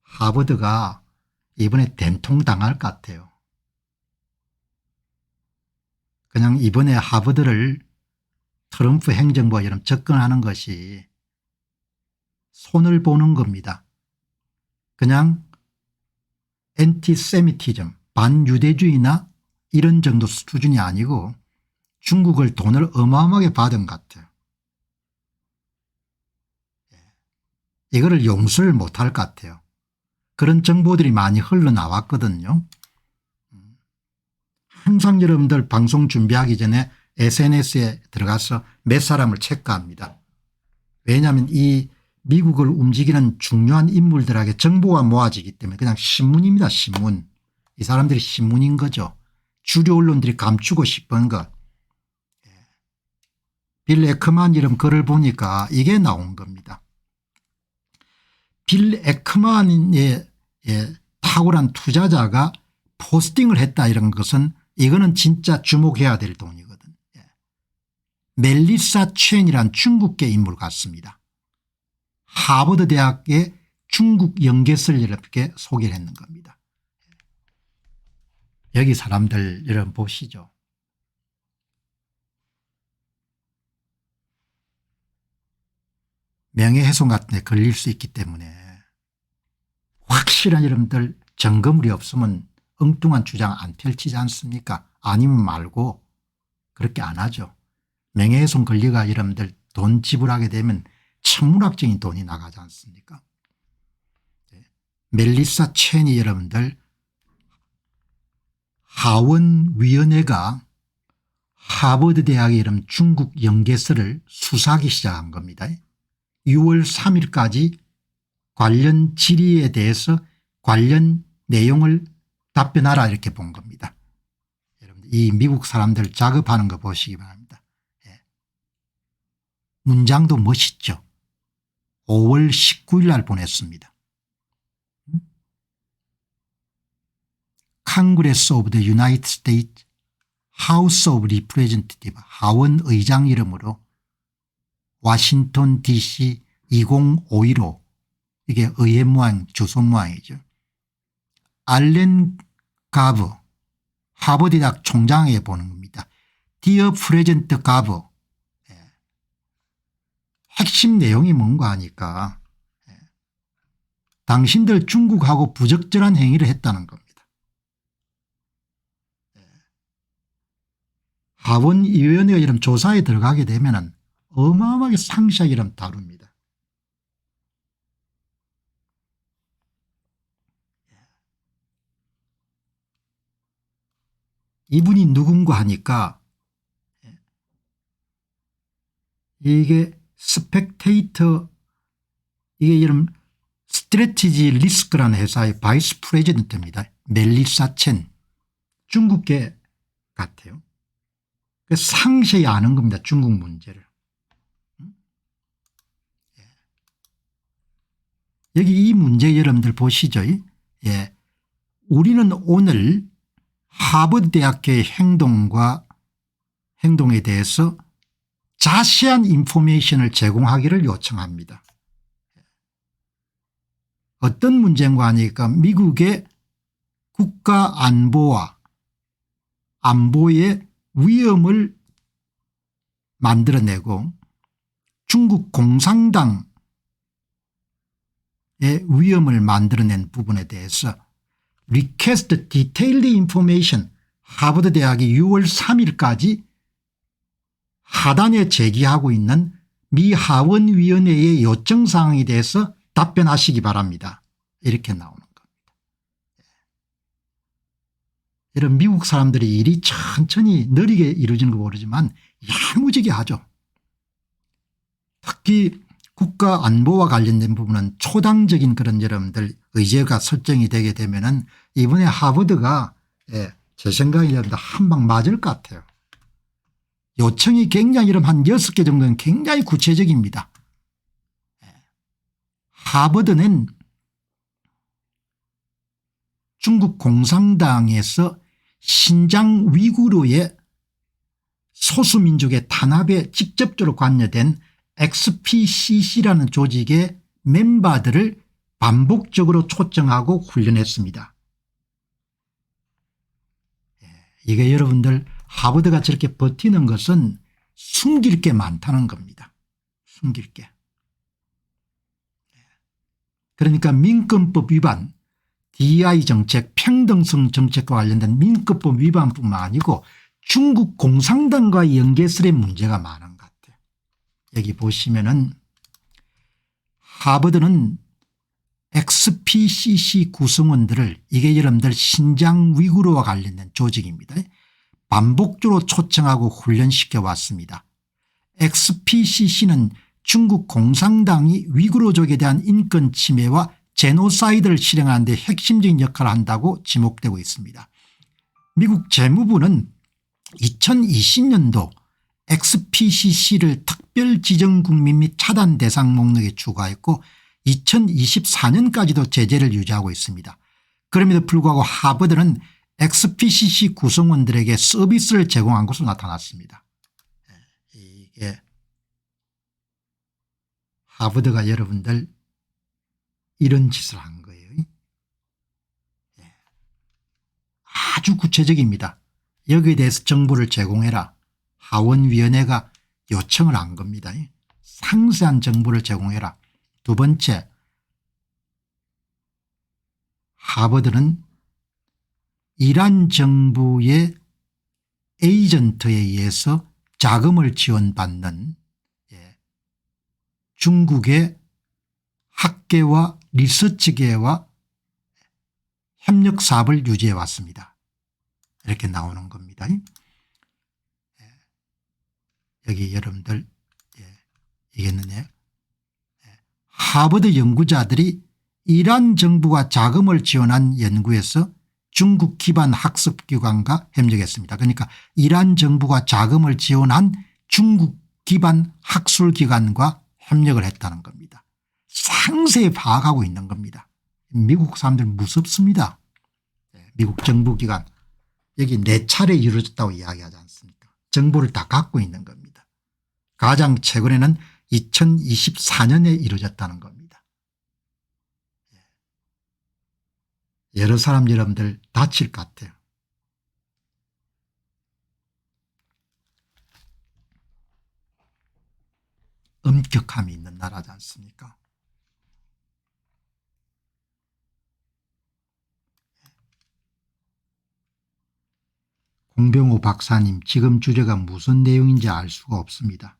하버드가 이번에 된통당할 것 같아요. 그냥 이번에 하버드를 트럼프 행정부가 여러분 접근하는 것이 손을 보는 겁니다. 그냥 엔티세미티즘 반유대주의나 이런 정도 수준이 아니고 중국을 돈을 어마어마하게 받은 것 같아요. 이거를 용서를 못할 것 같아요. 그런 정보들이 많이 흘러나왔거든요. 항상 여러분들 방송 준비하기 전에 SNS에 들어가서 몇 사람을 체크합니다. 왜냐하면 이 미국을 움직이는 중요한 인물들에게 정보가 모아지기 때문에 그냥 신문입니다. 신문. 이 사람들이 신문인 거죠. 주류 언론들이 감추고 싶은 것. 빌 에크만 이런 글을 보니까 이게 나온 겁니다. 빌 에크만의 탁월한 투자자가 포스팅을 했다 이런 것은 이거는 진짜 주목해야 될 돈이거든. 멜리사 첸이란 중국계 인물 같습니다. 하버드 대학의 중국 연계설 이렇게 소개를 했는 겁니다. 여기 사람들 여러분 보시죠. 명예훼손 같은 데 걸릴 수 있기 때문에 확실한 여러분들 증거물이 없으면 엉뚱한 주장 안 펼치지 않습니까? 아니면 말고 그렇게 안 하죠. 명예훼손 권리가 여러분들 돈 지불하게 되면 천문학적인 돈이 나가지 않습니까? 멜리사 첸이 여러분들 하원위원회가 하버드 대학의 이름 중국 연계설을 수사하기 시작한 겁니다. 6월 3일까지 관련 질의에 대해서 관련 내용을 답변하라 이렇게 본 겁니다. 여러분들 이 미국 사람들 작업하는 거 보시기 바랍니다. 예. 문장도 멋있죠. 5월 19일 날 보냈습니다. Congress of the United States House of Representatives 하원 의장 이름으로 워싱턴 DC 20515 이게 의회 모양 주소 모양이죠. 알렌 가브 하버드 대학 총장에게 보는 겁니다. Dear President 가브 핵심 내용이 뭔가 하니까 당신들 중국하고 부적절한 행위를 했다는 겁니다. 하원위원회가 이런 조사에 들어가게 되면 어마어마하게 상세하게 이런 다룹니다. 이분이 누군가 하니까 이게 스펙테이터 이게 이름 스트래티지 리스크라는 회사의 바이스 프레지던트입니다. 멜리사 첸 중국계 같아요. 상세히 아는 겁니다. 중국 문제를. 여기 이 문제 여러분들 보시죠. 예. 우리는 오늘 하버드 대학교의 행동에 대해서 자세한 인포메이션을 제공하기를 요청합니다. 어떤 문제인가 하니까 미국의 국가 안보와 안보의 위험을 만들어내고 중국 공산당의 위험을 만들어낸 부분에 대해서 Request Detailed Information 하버드 대학이 6월 3일까지 하단에 제기하고 있는 미 하원위원회의 요청 사항에 대해서 답변하시기 바랍니다. 이렇게 나오는 겁니다. 이런 미국 사람들이 일이 천천히 느리게 이루어지는 거 모르지만 야무지게 하죠. 특히 국가 안보와 관련된 부분은 초당적인 그런 여러분들 의제가 설정이 되게 되면은 이번에 하버드가 제 생각에 한 방 맞을 것 같아요. 요청이 굉장히 한 6개 정도는 굉장히 구체적입니다. 하버드는 중국 공산당에서 신장 위구르의 소수민족의 탄압에 직접적으로 관여된 XPCC라는 조직의 멤버들을 반복적으로 초청하고 훈련했습니다. 이게 여러분들 하버드가 저렇게 버티는 것은 숨길 게 많다는 겁니다. 숨길 게. 그러니까 민권법 위반 DI 정책 평등성 정책과 관련된 민권법 위반뿐만 아니고 중국 공산당과의 연계설의 문제가 많은 것 같아요. 여기 보시면은 하버드는 XPCC 구성원들을 이게 여러분들 신장 위구르와 관련된 조직입니다. 반복적으로 초청하고 훈련시켜 왔습니다. XPCC는 중국 공산당이 위구르족에 대한 인권 침해와 제노사이드를 실행하는 데 핵심적인 역할을 한다고 지목되고 있습니다. 미국 재무부는 2020년도 XPCC를 특별 지정 국민 및 차단 대상 목록에 추가했고 2024년까지도 제재를 유지하고 있습니다. 그럼에도 불구하고 하버드는 XPCC 구성원들에게 서비스를 제공한 것으로 나타났습니다. 이게 하버드가 여러분들 이런 짓을 한 거예요. 아주 구체적입니다. 여기에 대해서 정보를 제공해라. 하원위원회가 요청을 한 겁니다. 상세한 정보를 제공해라. 두 번째, 하버드는 이란 정부의 에이전트에 의해서 자금을 지원받는 중국의 학계와 리서치계와 협력 사업을 유지해 왔습니다. 이렇게 나오는 겁니다. 여기 여러분들 이겠느냐. 하버드 연구자들이 이란 정부가 자금을 지원한 연구에서 중국 기반 학습기관과 협력했습니다. 그러니까 이란 정부가 자금을 지원한 중국 기반 학술기관과 협력을 했다는 겁니다. 상세히 파악하고 있는 겁니다. 미국 사람들 무섭습니다. 미국 정부기관 여기 4차례 이루어졌다고 이야기하지 않습니까? 정보를 다 갖고 있는 겁니다. 가장 최근에는 2024년에 이루어졌다는 겁니다. 여러 사람 여러분들 다칠 것 같아요. 엄격함이 있는 나라지 않습니까? 공병호 박사님, 지금 주제가 무슨 내용인지 알 수가 없습니다.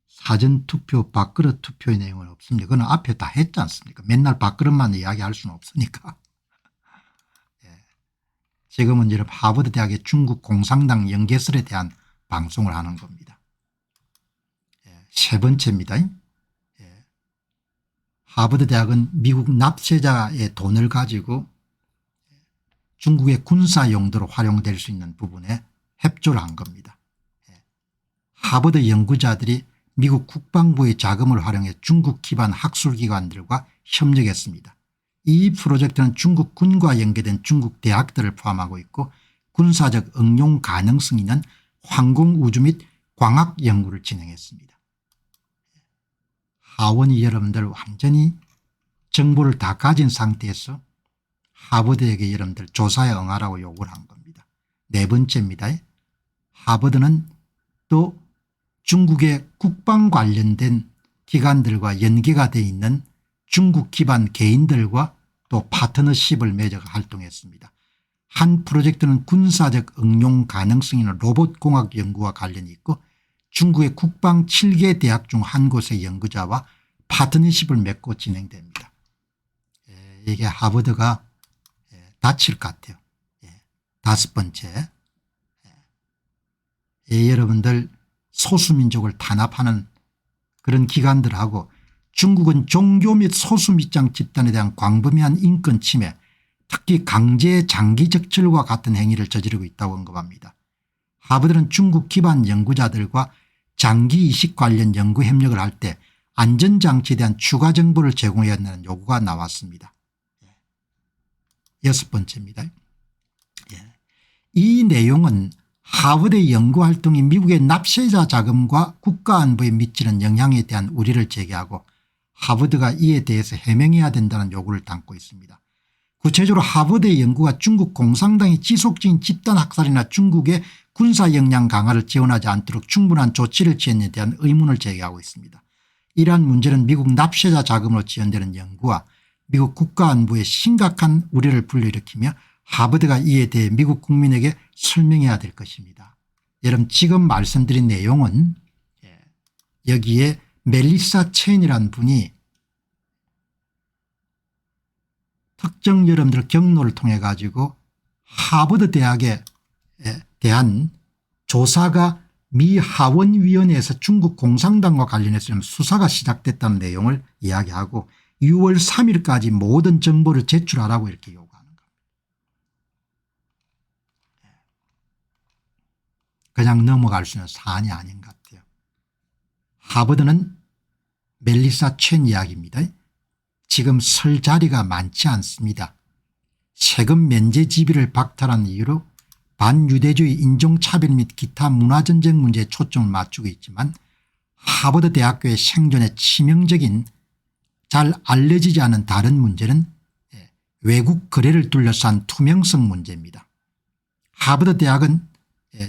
사전투표 밥그릇 투표의 내용은 없습니다. 그건 앞에 다 했지 않습니까? 맨날 밥그릇만 이야기할 수는 없으니까. 지금은 여러분 하버드 대학의 중국 공산당 연계설에 대한 방송을 하는 겁니다. 세 번째입니다. 하버드 대학은 미국 납세자의 돈을 가지고 중국의 군사 용도로 활용될 수 있는 부분에 협조를 한 겁니다. 하버드 연구자들이 미국 국방부의 자금을 활용해 중국 기반 학술기관들과 협력했습니다. 이 프로젝트는 중국 군과 연계된 중국 대학들을 포함하고 있고 군사적 응용 가능성 있는 항공우주 및 광학 연구를 진행했습니다. 하원이 여러분들 완전히 정보를 다 가진 상태에서 하버드에게 여러분들 조사에 응하라고 요구를 한 겁니다. 네 번째입니다. 하버드는 또 중국의 국방 관련된 기관들과 연계가 되어 있는 중국 기반 개인들과 또 파트너십을 맺어 활동했습니다. 한 프로젝트는 군사적 응용 가능성 있는 로봇공학 연구와 관련이 있고 중국의 국방 7개 대학 중 한 곳의 연구자와 파트너십을 맺고 진행됩니다. 이게 하버드가 다칠 것 같아요. 다섯 번째, 여러분들 소수민족을 탄압하는 그런 기관들하고 중국은 종교 및 소수민족 집단에 대한 광범위한 인권 침해, 특히 강제 장기 적출과 같은 행위를 저지르고 있다고 언급합니다. 하버드는 중국 기반 연구자들과 장기 이식 관련 연구 협력을 할 때 안전장치에 대한 추가 정보를 제공해야 한다는 요구가 나왔습니다. 여섯 번째입니다. 이 내용은 하버드의 연구활동이 미국의 납세자 자금과 국가안보에 미치는 영향에 대한 우려를 제기하고 하버드가 이에 대해서 해명해야 된다는 요구를 담고 있습니다. 구체적으로 하버드의 연구가 중국 공산당의 지속적인 집단학살이나 중국의 군사 역량 강화를 지원하지 않도록 충분한 조치를 취했는에 대한 의문을 제기하고 있습니다. 이러한 문제는 미국 납세자 자금으로 지원되는 연구와 미국 국가안보에 심각한 우려를 불러일으키며 하버드가 이에 대해 미국 국민에게 설명해야 될 것입니다. 여러분 지금 말씀드린 내용은 여기에 멜리사 체인이라는 분이 특정 여러분들 경로를 통해 가지고 하버드 대학에 대한 조사가 미 하원위원회에서 중국 공산당과 관련해서 수사가 시작됐다는 내용을 이야기하고 6월 3일까지 모든 정보를 제출하라고 이렇게 요구하는 겁니다. 그냥 넘어갈 수 있는 사안이 아닌 것 같아요. 하버드는 멜리사 첸 이야기입니다. 지금 설 자리가 많지 않습니다. 세금 면제 지비를 박탈한 이유로 반유대주의 인종차별 및 기타 문화전쟁 문제에 초점을 맞추고 있지만 하버드 대학교의 생존에 치명적인 잘 알려지지 않은 다른 문제는 외국 거래를 둘러싼 투명성 문제입니다. 하버드 대학은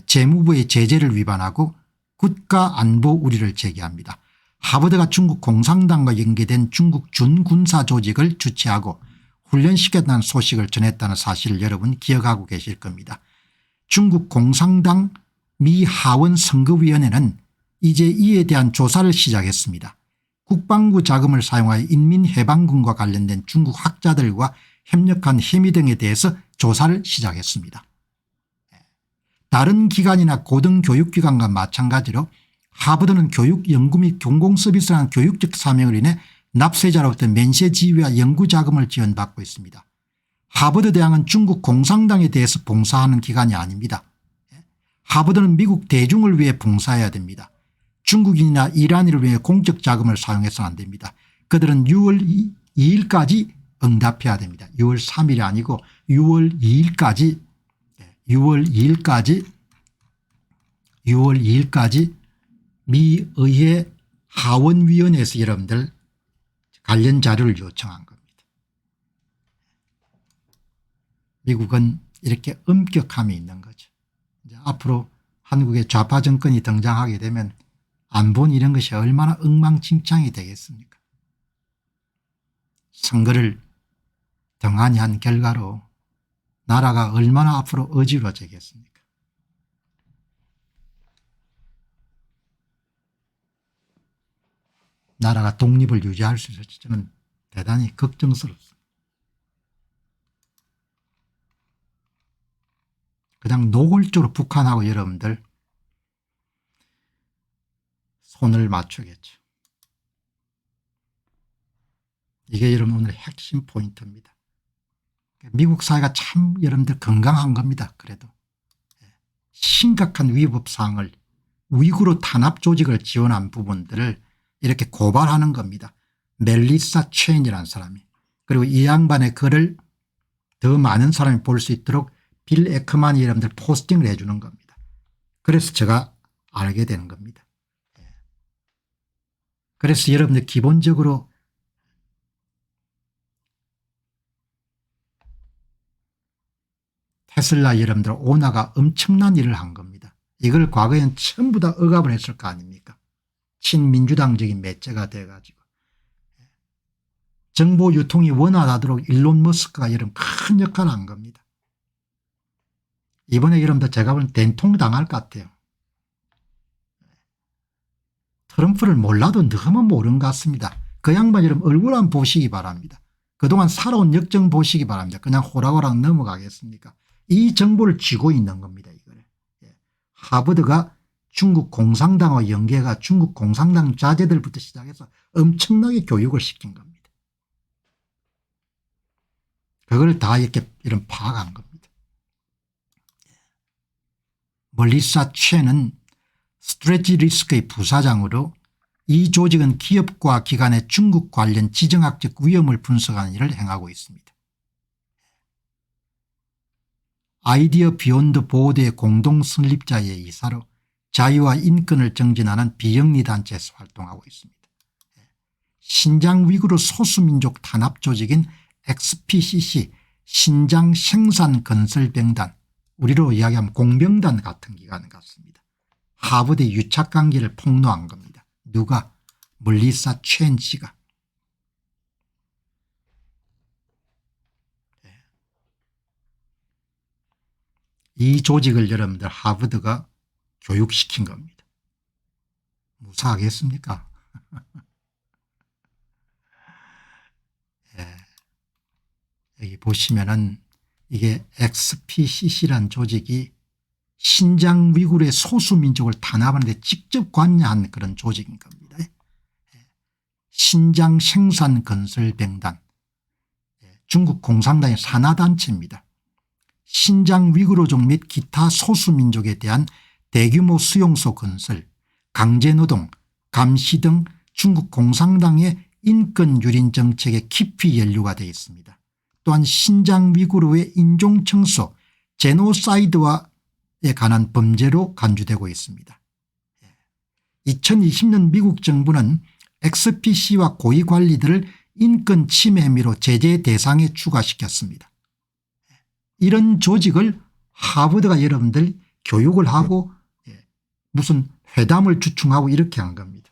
재무부의 제재를 위반하고 국가안보 우려를 제기합니다. 하버드가 중국 공산당과 연계된 중국 준군사 조직을 주최하고 훈련시켰다는 소식을 전했다는 사실을 여러분 기억하고 계실 겁니다. 중국 공산당 미 하원 선거위원회는 이제 이에 대한 조사를 시작했습니다. 국방부 자금을 사용하여 인민해방군과 관련된 중국 학자들과 협력한 혐의 등에 대해서 조사를 시작했습니다. 다른 기관이나 고등교육기관과 마찬가지로 하버드는 교육 연구 및 공공서비스라는 교육적 사명을 인해 납세자로부터 면세 지위와 연구자금을 지원받고 있습니다. 하버드 대학은 중국 공산당에 대해서 봉사하는 기관이 아닙니다. 하버드는 미국 대중을 위해 봉사해야 됩니다. 중국인이나 이란인을 위해 공적 자금을 사용해서는 안 됩니다. 그들은 6월 2일까지 응답해야 됩니다. 6월 3일이 아니고 6월 2일까지 미 의회 하원위원회에서 여러분들 관련 자료를 요청한 겁니다. 미국은 이렇게 엄격함이 있는 거죠. 이제 앞으로 한국의 좌파 정권이 등장하게 되면 안본 이런 것이 얼마나 엉망진창이 되겠습니까? 선거를 등한히 한 결과로 나라가 얼마나 앞으로 어지러지겠습니까? 나라가 독립을 유지할 수 있을지 저는 대단히 걱정스럽습니다. 그냥 노골적으로 북한하고 여러분들 손을 맞추겠죠. 이게 여러분 오늘 핵심 포인트입니다. 미국 사회가 참 여러분들 건강한 겁니다. 그래도 심각한 위법 사항을 위구르 탄압 조직을 지원한 부분들을 이렇게 고발하는 겁니다. 멜리사 체인이라는 사람이. 그리고 이 양반의 글을 더 많은 사람이 볼 수 있도록 빌 에크만이 여러분들 포스팅을 해 주는 겁니다. 그래서 제가 알게 되는 겁니다. 그래서 여러분들 기본적으로 테슬라 여러분들 오너가 엄청난 일을 한 겁니다. 이걸 과거에는 전부 다 억압을 했을 거 아닙니까? 친민주당적인 매체가 돼가지고 정보 유통이 원활하도록 일론 머스크가 여러분 큰 역할을 한 겁니다. 이번에 여러분들 제가 보면 된통 당할 것 같아요. 트럼프를 몰라도 너무 모르는 것 같습니다. 그 양반 여러분 얼굴 한번 보시기 바랍니다. 그동안 살아온 역정 보시기 바랍니다. 그냥 호락호락 넘어가겠습니까? 이 정보를 쥐고 있는 겁니다. 이거를. 하버드가 중국 공산당과 연계가 중국 공산당 자제들부터 시작해서 엄청나게 교육을 시킨 겁니다. 그걸 다 이렇게 이런 파악한 겁니다. 멀리사 최는 스트레지 리스크의 부사장으로 이 조직은 기업과 기관의 중국 관련 지정학적 위험을 분석하는 일을 행하고 있습니다. 아이디어 비욘드 보드의 공동 설립자의 이사로 자유와 인권을 정진하는 비영리 단체에서 활동하고 있습니다. 신장 위구르 소수민족 탄압 조직인 XPCC 신장 생산건설병단, 우리로 이야기하면 공병단 같은 기관 같습니다. 하버드의 유착관계를 폭로한 겁니다. 누가? 멀리사 첸 씨가. 이 조직을 여러분들 하버드가 교육시킨 겁니다. 무사하겠습니까? 예. 여기 보시면은 이게 XPCC란 조직이 신장 위구르의 소수민족을 탄압하는 데 직접 관여한 그런 조직인 겁니다. 신장 생산건설병단, 중국 공산당의 산하단체입니다. 신장 위구르족 및 기타 소수민족에 대한 대규모 수용소 건설, 강제노동, 감시 등 중국 공산당의 인권유린 정책에 깊이 연루가 되어 있습니다. 또한 신장 위구르의 인종청소, 제노사이드와에 관한 범죄로 간주되고 있습니다. 2020년 미국 정부는 XPC와 고위 관리들을 인권 침해 혐의로 제재 대상에 추가시켰습니다. 이런 조직을 하버드가 여러분들 교육을 하고 무슨 회담을 주충하고 이렇게 한 겁니다.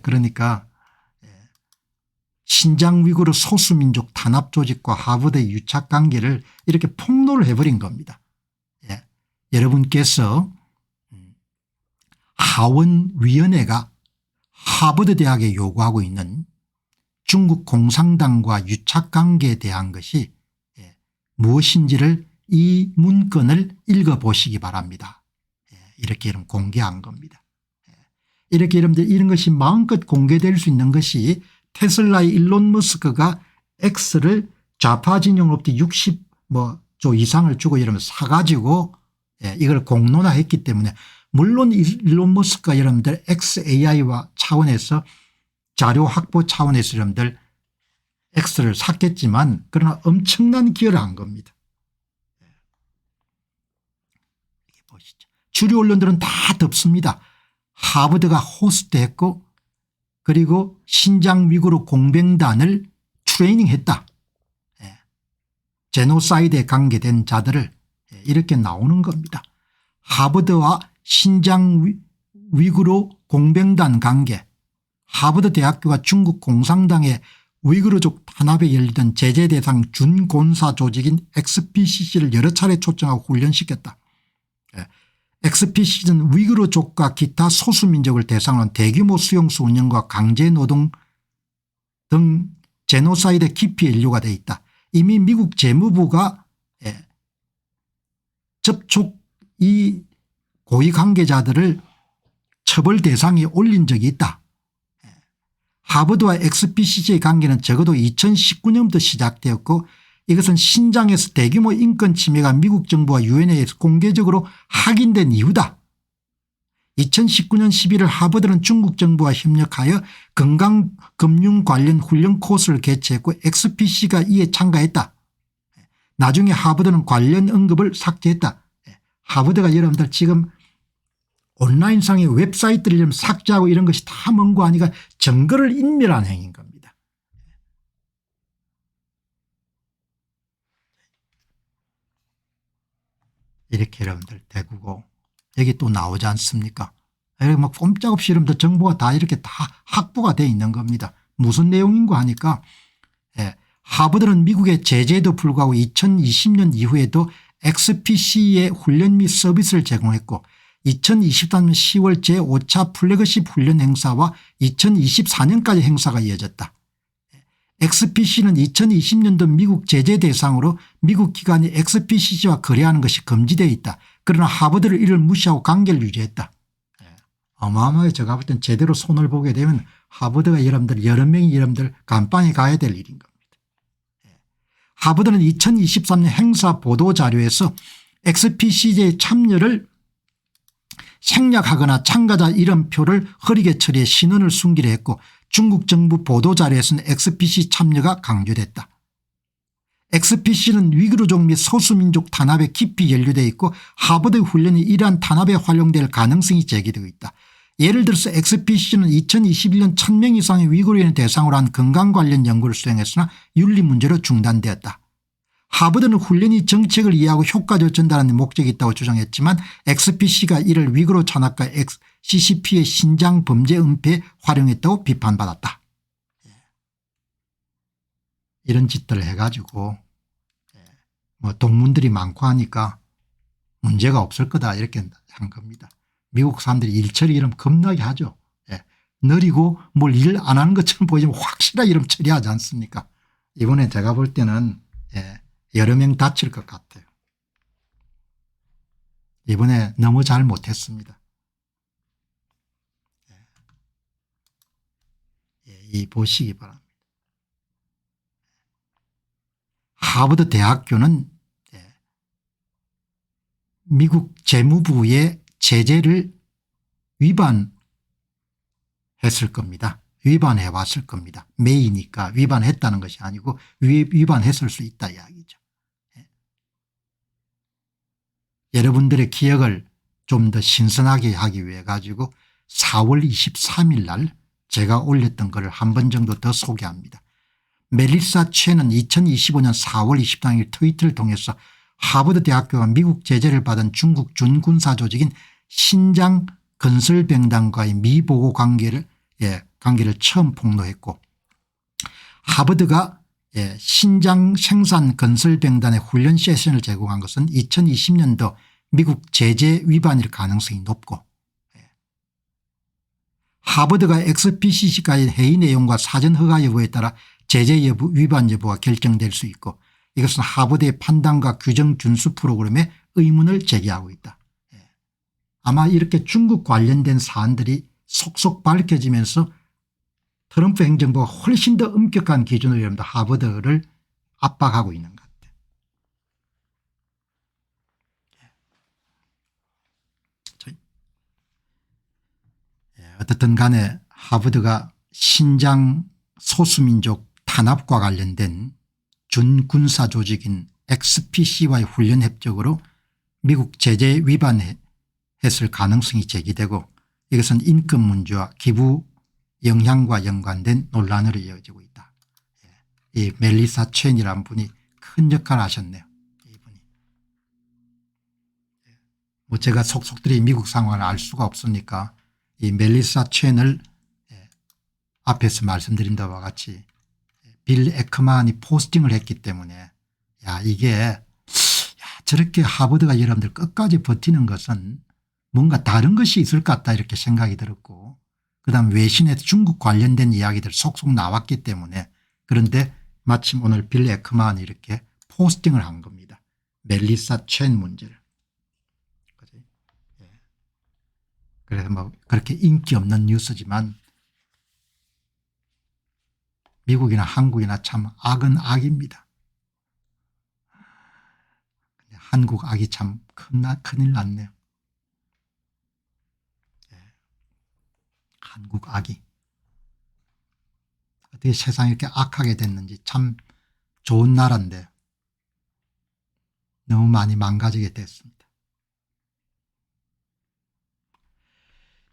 그러니까 신장 위구르 소수민족 탄압 조직과 하버드의 유착관계를 이렇게 폭로를 해버린 겁니다. 여러분께서 하원위원회가 하버드 대학에 요구하고 있는 중국 공산당과 유착관계에 대한 것이 무엇인지를 이 문건을 읽어보시기 바랍니다. 이렇게 이름 공개한 겁니다. 이렇게 여러분들 이런 것이 마음껏 공개될 수 있는 것이 테슬라의 일론 머스크가 X를 좌파 진영으로부터 60조 이상을 주고 이러면 사가지고 이걸 공론화했기 때문에 물론 일론 머스크가 여러분들 XAI와 차원에서 자료 확보 차원에서 여러분들 X를 샀겠지만 그러나 엄청난 기여를 한 겁니다. 보시죠. 주류 언론들은 다 덮습니다. 하버드가 호스트했고 그리고 신장 위구르 공병단을 트레이닝했다. 제노사이드에 관계된 자들을 이렇게 나오는 겁니다. 하버드와 신장 위구르 공병단 관계, 하버드 대학교가 중국 공산당의 위구르족 탄압에 열리던 제재 대상 준곤사 조직인 XPCC를 여러 차례 초청하고 훈련시켰다. XPCC는 위구르족과 기타 소수민족을 대상으로 한 대규모 수용소 운영과 강제노동 등 제노사이드 깊이 연루가 되어 있다. 이미 미국 재무부가 접촉 이 고위 관계자들을 처벌 대상에 올린 적이 있다. 하버드와 XPCC의 관계는 적어도 2019년부터 시작되었고 이것은 신장에서 대규모 인권 침해가 미국 정부와 유엔에서 공개적으로 확인된 이유다. 2019년 11월 하버드는 중국 정부와 협력하여 건강금융 관련 훈련 코스를 개최했고 XPC가 이에 참가했다. 나중에 하버드는 관련 언급을 삭제했다. 하버드가 여러분들 지금 온라인상의 웹사이트를 삭제하고 이런 것이 다 뭔고 하니까 증거를 인멸한 행위인 겁니다. 이렇게 여러분들 대구고 여기 또 나오지 않습니까? 이렇게 막 꼼짝없이 여러분들 정보가 다 이렇게 다 확보가 되어 있는 겁니다. 무슨 내용인가 하니까 하버드는 미국의 제재에도 불구하고 2020년 이후에도 XPC의 훈련 및 서비스를 제공했고 2023년 10월 제5차 플래그십 훈련 행사와 2024년까지 행사가 이어졌다. XPC는 2020년도 미국 제재 대상으로 미국 기관이 XPCC와 거래하는 것이 금지되어 있다. 그러나 하버드를 이를 무시하고 관계를 유지했다. 어마어마하게 제가 볼 땐 제대로 손을 보게 되면 하버드가 여러분들 여러 명이 여러분들 감방에 가야 될 일인 겁니다. 하버드는 2023년 행사 보도자료에서 XPCC의 참여를 생략하거나 참가자 이름표를 흐리게 처리해 신원을 숨기려 했고 중국 정부 보도자료에서는 XPC 참여가 강조됐다. XPC는 위구르족 및 소수민족 탄압에 깊이 연루되어 있고 하버드 훈련이 이러한 탄압에 활용될 가능성이 제기되고 있다. 예를 들어서 XPC는 2021년 1000명 이상의 위구르인을 대상으로 한 건강 관련 연구를 수행했으나 윤리 문제로 중단되었다. 하버드는 훈련이 정책을 이해하고 효과적으로 전달하는 목적이 있다고 주장했지만 XPC가 이를 위구르 탄압과 CCP의 신장 범죄 은폐에 활용했다고 비판받았다. 이런 짓들을 해가지고 뭐 동문들이 많고 하니까 문제가 없을 거다 이렇게 한 겁니다. 미국 사람들이 일처리 이러면 겁나게 하죠. 느리고 뭘 일 안 하는 것처럼 보이지만 확실하게 이러면 처리하지 않습니까? 이번에 제가 볼 때는 여러 명 다칠 것 같아요. 이번에 너무 잘 못했습니다. 이 보시기 바랍니다. 하버드 대학교는 미국 재무부의 제재를 위반했을 겁니다. 위반해 왔을 겁니다. 매이니까 위반했다는 것이 아니고 위반했을 수 있다 이야기죠. 여러분들의 기억을 좀 더 신선하게 하기 위해 가지고 4월 23일 날 제가 올렸던 것을 한 번 정도 더 소개합니다. 멜리사 최는 2025년 4월 23일 트위터를 통해서 하버드 대학교가 미국 제재를 받은 중국 준군사 조직인 신장 건설병단과의 미보고 관계를 처음 폭로했고 하버드가 신장 생산 건설병단의 훈련 세션을 제공한 것은 2020년도 미국 제재 위반일 가능성이 높고 하버드가 XPCC과의 회의 내용과 사전 허가 여부에 따라 제재 여부 위반 여부가 결정될 수 있고 이것은 하버드의 판단과 규정 준수 프로그램에 의문을 제기하고 있다. 아마 이렇게 중국 관련된 사안들이 속속 밝혀지면서 트럼프 행정부가 훨씬 더 엄격한 기준으로 여러분들 하버드를 압박하고 있는 것 같아요. 어떻든 간에 하버드가 신장 소수민족 탄압과 관련된 준군사 조직인 XPC와의 훈련 협정으로 미국 제재 위반했을 가능성이 제기되고 이것은 인권 문제와 기부 영향과 연관된 논란으로 이어지고 있다. 이 멜리사 첸이라는 분이 큰 역할을 하셨네요. 이분이. 뭐 제가 속속들이 미국 상황을 알 수가 없으니까 이 멜리사 첸을 앞에서 말씀드린 바와 같이 빌 에크만이 포스팅을 했기 때문에 이게 저렇게 하버드가 여러분들 끝까지 버티는 것은 뭔가 다른 것이 있을 것 같다 이렇게 생각이 들었고 그다음 외신에서 중국 관련된 이야기들 속속 나왔기 때문에 그런데 마침 오늘 빌 에크만이 이렇게 포스팅을 한 겁니다. 멜리사 첸 문제를. 그래서 뭐 그렇게 인기 없는 뉴스지만 미국이나 한국이나 참 악은 악입니다. 한국 악이 참 큰일 났네요. 한국 악이. 어떻게 세상이 이렇게 악하게 됐는지 참 좋은 나라인데 너무 많이 망가지게 됐습니다.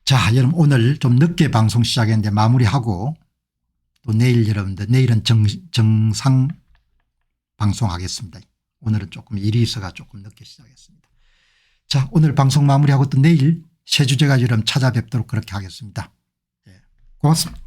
자, 여러분 오늘 좀 늦게 방송 시작했는데 마무리하고 또 내일 여러분들 내일은 정상 방송하겠습니다. 오늘은 조금 일이 있어가 조금 늦게 시작했습니다. 자, 오늘 방송 마무리하고 또 내일 새 주제가 여러분 찾아뵙도록 그렇게 하겠습니다. 고맙습니다.